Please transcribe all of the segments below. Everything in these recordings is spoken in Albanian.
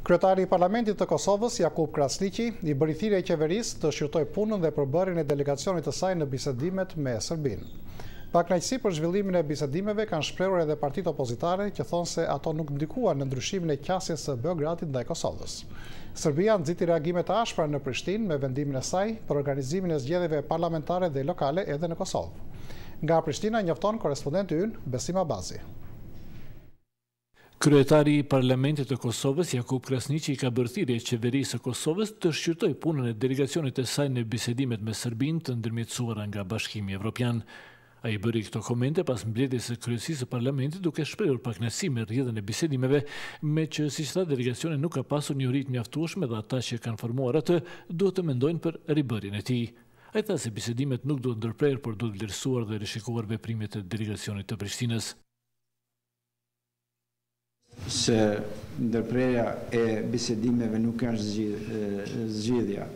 Kryetari i Parlamentit të Kosovës, Jakub Krasniqi, i bëri thirrje qeverisë të shqyrtojë punën dhe përbërjen e delegacionit të saj në bisedimet me Serbinë. Pakënaqësi për zhvillimin e bisedimeve kanë shprehur edhe partitë opozitare që thonë se ato nuk ndikuan në ndryshimin e qasjes së Beogradit ndaj Kosovës. Serbia nxiti reagime të ashpra në Prishtinë me vendimin e saj për organizimin e zgjedhjeve parlamentare dhe lokale edhe në Kosovë. Nga Prishtina njofton korrespondenti ynë Besim Abazi. Kryetari i Parlamentit të Kosovës, Jakub Krasniqi, ka bërë thirrje qeverisë së Kosovës të shqyrtojë punën e delegacionit të saj në bisedimet me Serbinë të ndërmjetësuara nga Bashkimi Evropian. Ai bëri këto komente pas mbledhjes së kryesisë së Parlamentit, duke shprehur pakënaqësi me rrjedhën e bisedimeve, me që siç tha delegacioni nuk ka pasur një uri të mjaftueshme dhe ata që kanë formuar atë duhet të mendojnë për ribërjen e tij. Ai tha se bisedimet nuk duhet ndërprerë, por duhet vlerësuar dhe rishikuar veprimet e delegacionit të Prishtinës. Se ndërprerja e bisedimeve nuk është zgjidhja.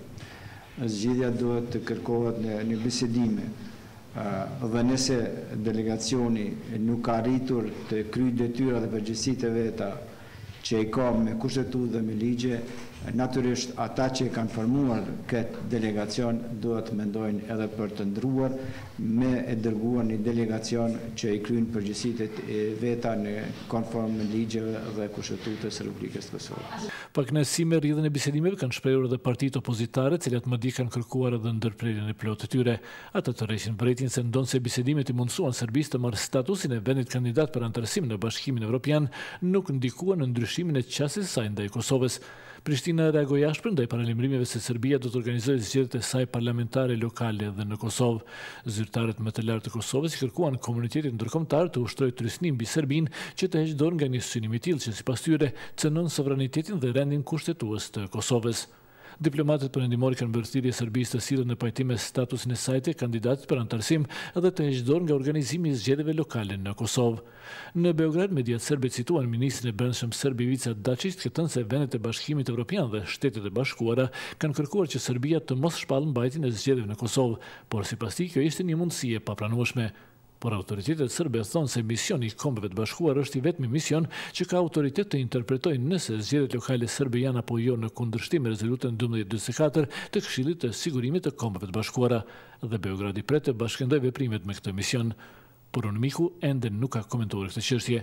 Zgjidhja duhet të kërkohet në bisedime. Dhe nëse delegacioni nuk ka arritur të kryejë detyrat dhe përgjegjësitë e veta që i ka me kushtetutë dhe me ligje, natyrisht ata që kanë formuar këtë delegacion duhet mendojnë edhe për të ndruar me e dërguar një delegacion që i kryen përgjegjësitë e veta në konform me ligjeve dhe kushtetutës së Republikës së Kosovës. Pakënaqësi me rrjedhën e bisedimeve kanë shprehur edhe partitë opozitare, të cilat më di kanë kërkuar edhe ndërprerjen e plotë të tyre. Ata të rreshin vërejtjen se ndonse bisedimet i mundsuan Serbisë të marrë statusin e vendit kandidat për antarësim në Bashkimin Evropian, nuk ndikuan në ndryshimin e qasjes së saj ndaj Kosovës. Prishtina reagoi ashpër ndaj paralajmërimeve se Serbia do të organizojë zgjedhjet e saj parlamentare lokale edhe në Kosovë. Zyrtarët më të lartë të Kosovës i kërkuan komunitetit ndërkombëtar të ushtrojë tryesnim mbi Serbinë që të heqë dorë nga një synim i tillë që sipas tyre cënon sovranitetin dhe rendin kushtetues të Kosovës. Diplomatët perëndimor kanë bërë thirrje Serbisë të sillet në pajtim me statusin e saj të kandidatit për antarësim dhe të heqë dorë nga organizimi i zgjedhjeve lokale në Kosovë. Në Beograd, mediat serbe cituan ministrin e brendshëm serb Ivica Dačić, që thënë se vendet e Bashkimit Evropian dhe Shtetet e Bashkuara kanë kërkuar që Serbia të mos shpallë mbajtjen e zgjedhjeve në Kosovë, por sipas tij kjo ishte një mundësi e papranueshme. Por autoritetet serbe thonë se misioni i Kombeve të Bashkuara është i vetmi mision që ka autoritet të interpretojë nëse zgjedhjet lokale serbe janë apo jo në kundërshtim me rezolutën 1244 të Këshillit të Sigurimit të Kombeve të Bashkuara, dhe Beogradi pret të bashkëndojë veprimet me këtë mision. Por UNMIK-u ende nuk ka komentuar këtë çështje.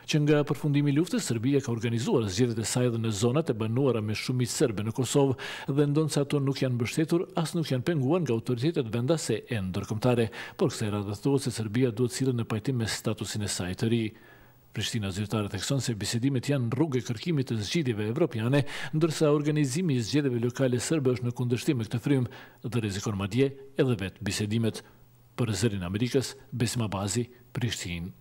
Që nga përfundimi i luftës, Serbia ka organizuar zgjedhjet e saj edhe në zonat e banuara me shumicë serbe në Kosovë dhe ndonse ato nuk janë mbështetur, as nuk janë penguar nga autoritetet vendase e ndërkombëtare, por kësaj radhe thuhet se Serbia duhet sillet në pajtim me statusin e saj të ri. Prishtina zyrtare thekson se bisedimet janë rrugë e kërkimit të zgjidhjeve evropiane, ndërsa organizimi i zgjedhjeve lokale serbe është në kundërshtim me këtë frymë dhe rrezikon madje edhe vetë bisedimet. Për Zërin e Amerikës, Besim Abazi, Prishtinë.